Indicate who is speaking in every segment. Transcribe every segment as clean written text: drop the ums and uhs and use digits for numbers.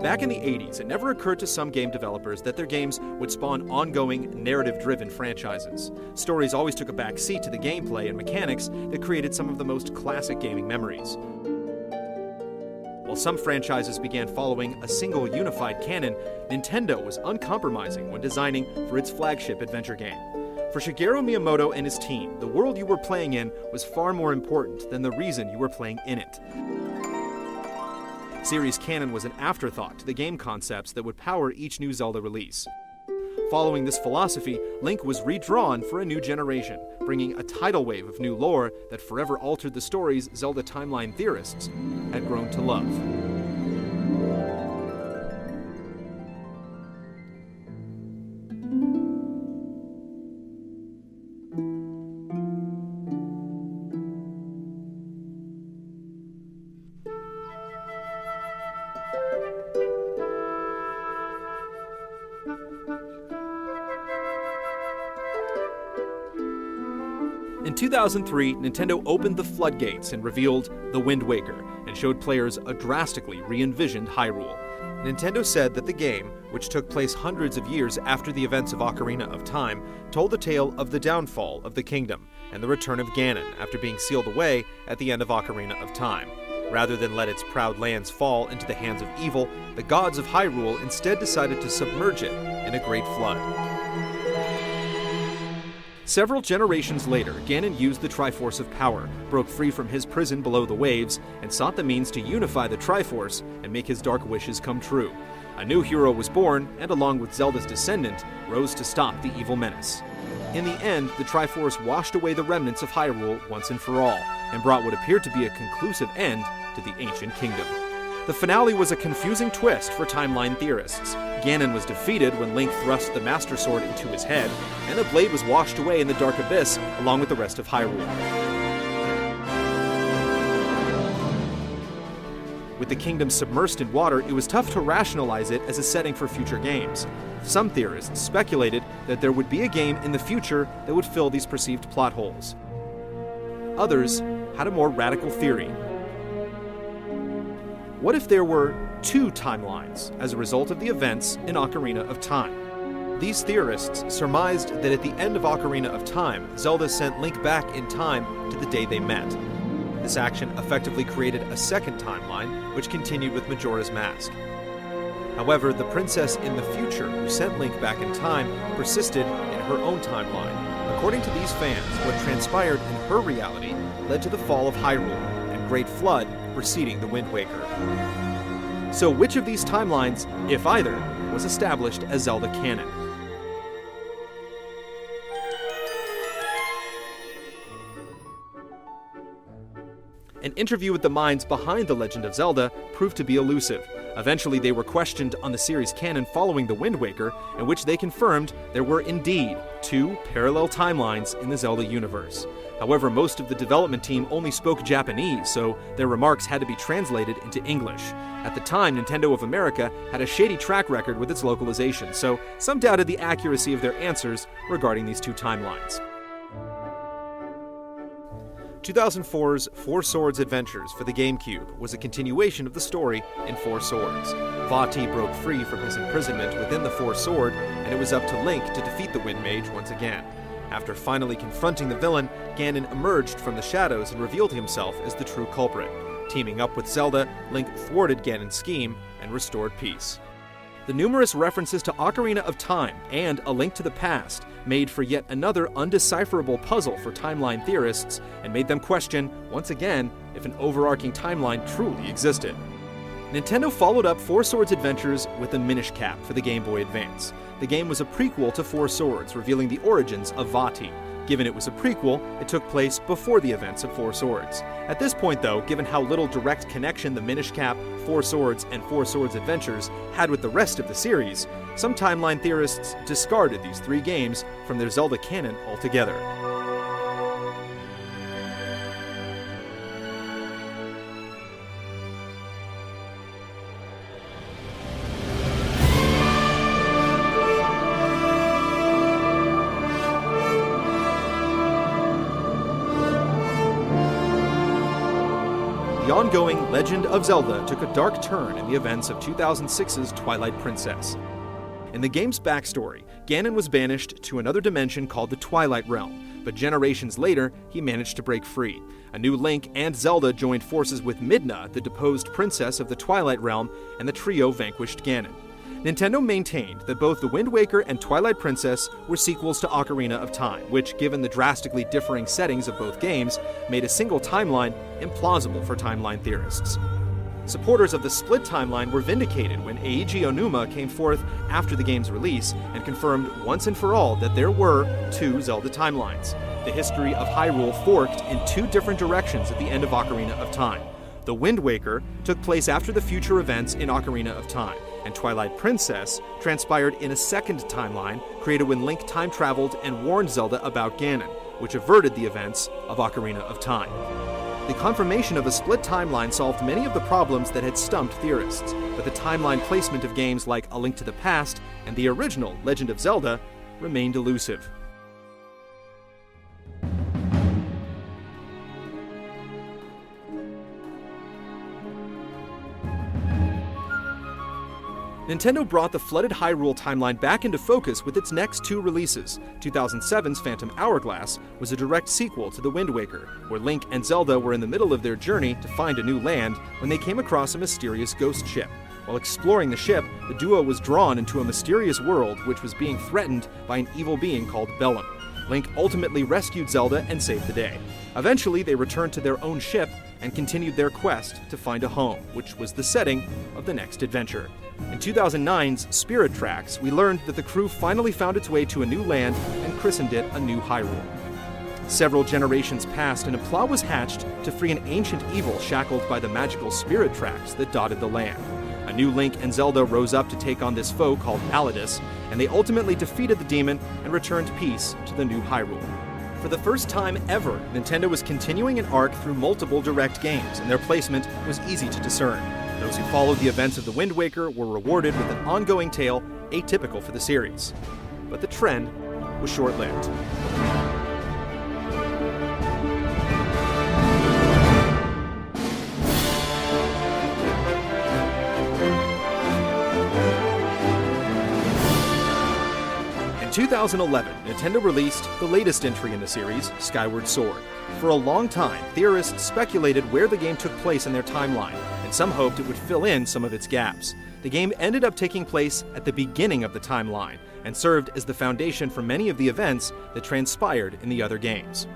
Speaker 1: Back in the 80s, it never occurred to some game developers that their games would spawn ongoing, narrative-driven franchises. Stories always took a back seat to the gameplay and mechanics that created some of the most classic gaming memories. While some franchises began following a single unified canon, Nintendo was uncompromising when designing for its flagship adventure game. For Shigeru Miyamoto and his team, the world you were playing in was far more important than the reason you were playing in it. Series canon was an afterthought to the game concepts that would power each new Zelda release. Following this philosophy, Link was redrawn for a new generation, bringing a tidal wave of new lore that forever altered the stories Zelda timeline theorists had grown to love. In 2003, Nintendo opened the floodgates and revealed The Wind Waker, and showed players a drastically re-envisioned Hyrule. Nintendo said that the game, which took place hundreds of years after the events of Ocarina of Time, told the tale of the downfall of the kingdom and the return of Ganon after being sealed away at the end of Ocarina of Time. Rather than let its proud lands fall into the hands of evil, the gods of Hyrule instead decided to submerge it in a great flood. Several generations later, Ganon used the Triforce of Power, broke free from his prison below the waves, and sought the means to unify the Triforce and make his dark wishes come true. A new hero was born, and along with Zelda's descendant, rose to stop the evil menace. In the end, the Triforce washed away the remnants of Hyrule once and for all, and brought what appeared to be a conclusive end to the ancient kingdom. The finale was a confusing twist for timeline theorists. Ganon was defeated when Link thrust the Master Sword into his head, and the blade was washed away in the Dark Abyss along with the rest of Hyrule. With the kingdom submersed in water, it was tough to rationalize it as a setting for future games. Some theorists speculated that there would be a game in the future that would fill these perceived plot holes. Others had a more radical theory. What if there were two timelines as a result of the events in Ocarina of Time? These theorists surmised that at the end of Ocarina of Time, Zelda sent Link back in time to the day they met. This action effectively created a second timeline, which continued with Majora's Mask. However, the princess in the future who sent Link back in time persisted in her own timeline. According to these fans, what transpired in her reality led to the fall of Hyrule and Great Flood preceding the Wind Waker. So which of these timelines, if either, was established as Zelda canon? An interview with the minds behind The Legend of Zelda proved to be elusive. Eventually, they were questioned on the series canon following The Wind Waker, in which they confirmed there were indeed two parallel timelines in the Zelda universe. However, most of the development team only spoke Japanese, so their remarks had to be translated into English. At the time, Nintendo of America had a shady track record with its localization, so some doubted the accuracy of their answers regarding these two timelines. 2004's Four Swords Adventures for the GameCube was a continuation of the story in Four Swords. Vati broke free from his imprisonment within the Four Sword, and it was up to Link to defeat the Wind Mage once again. After finally confronting the villain, Ganon emerged from the shadows and revealed himself as the true culprit. Teaming up with Zelda, Link thwarted Ganon's scheme and restored peace. The numerous references to Ocarina of Time and A Link to the Past made for yet another undecipherable puzzle for timeline theorists and made them question, once again, if an overarching timeline truly existed. Nintendo followed up Four Swords Adventures with a Minish Cap for the Game Boy Advance. The game was a prequel to Four Swords, revealing the origins of Vati. Given it was a prequel, it took place before the events of Four Swords. At this point, though, given how little direct connection the Minish Cap, Four Swords, and Four Swords Adventures had with the rest of the series, some timeline theorists discarded these three games from their Zelda canon altogether. The the ongoing Legend of Zelda took a dark turn in the events of 2006's Twilight Princess. In the game's backstory, Ganon was banished to another dimension called the Twilight Realm, but generations later, he managed to break free. A new Link and Zelda joined forces with Midna, the deposed princess of the Twilight Realm, and the trio vanquished Ganon. Nintendo maintained that both The Wind Waker and Twilight Princess were sequels to Ocarina of Time, which, given the drastically differing settings of both games, made a single timeline implausible for timeline theorists. Supporters of the split timeline were vindicated when Eiji Onuma came forth after the game's release and confirmed once and for all that there were two Zelda timelines. The history of Hyrule forked in two different directions at the end of Ocarina of Time. The Wind Waker took place after the future events in Ocarina of Time, and Twilight Princess transpired in a second timeline created when Link time traveled and warned Zelda about Ganon, which averted the events of Ocarina of Time. The confirmation of a split timeline solved many of the problems that had stumped theorists, but the timeline placement of games like A Link to the Past and the original Legend of Zelda remained elusive. Nintendo brought the flooded Hyrule timeline back into focus with its next two releases. 2007's Phantom Hourglass was a direct sequel to The Wind Waker, where Link and Zelda were in the middle of their journey to find a new land when they came across a mysterious ghost ship. While exploring the ship, the duo was drawn into a mysterious world which was being threatened by an evil being called Bellum. Link ultimately rescued Zelda and saved the day. Eventually, they returned to their own ship and continued their quest to find a home, which was the setting of the next adventure. In 2009's Spirit Tracks, we learned that the crew finally found its way to a new land and christened it a New Hyrule. Several generations passed and a plot was hatched to free an ancient evil shackled by the magical spirit tracks that dotted the land. A new Link and Zelda rose up to take on this foe called Malladus, and they ultimately defeated the demon and returned peace to the New Hyrule. For the first time ever, Nintendo was continuing an arc through multiple direct games, and their placement was easy to discern. Those who followed the events of The Wind Waker were rewarded with an ongoing tale atypical for the series. But the trend was short-lived. In 2011, Nintendo released the latest entry in the series, Skyward Sword. For a long time, theorists speculated where the game took place in their timeline, and some hoped it would fill in some of its gaps. The game ended up taking place at the beginning of the timeline, and served as the foundation for many of the events that transpired in the other games.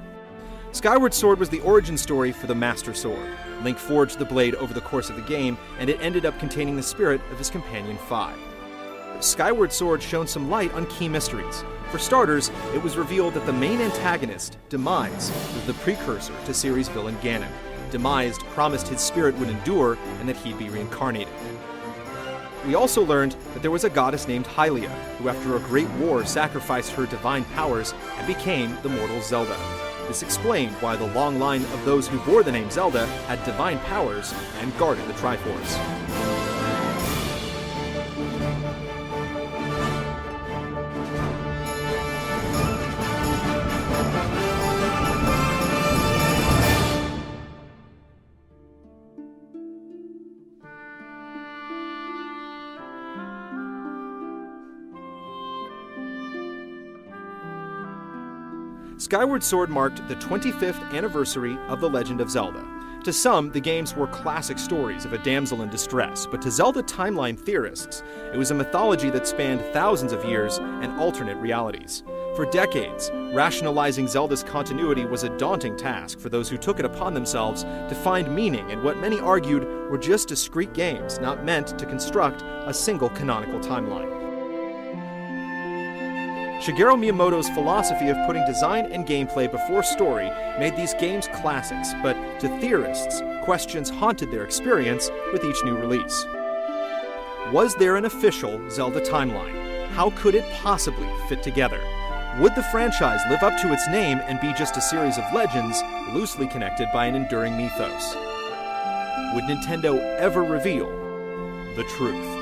Speaker 1: Skyward Sword was the origin story for the Master Sword. Link forged the blade over the course of the game, and it ended up containing the spirit of his companion Fi. Skyward Sword shone some light on key mysteries. For starters, it was revealed that the main antagonist, Demise, was the precursor to series villain Ganon. Demise promised his spirit would endure and that he'd be reincarnated. We also learned that there was a goddess named Hylia, who after a great war sacrificed her divine powers and became the mortal Zelda. This explained why the long line of those who bore the name Zelda had divine powers and guarded the Triforce. Skyward Sword marked the 25th anniversary of The Legend of Zelda. To some, the games were classic stories of a damsel in distress, but to Zelda timeline theorists, it was a mythology that spanned thousands of years and alternate realities. For decades, rationalizing Zelda's continuity was a daunting task for those who took it upon themselves to find meaning in what many argued were just discrete games not meant to construct a single canonical timeline. Shigeru Miyamoto's philosophy of putting design and gameplay before story made these games classics, but to theorists, questions haunted their experience with each new release. Was there an official Zelda timeline? How could it possibly fit together? Would the franchise live up to its name and be just a series of legends loosely connected by an enduring mythos? Would Nintendo ever reveal the truth?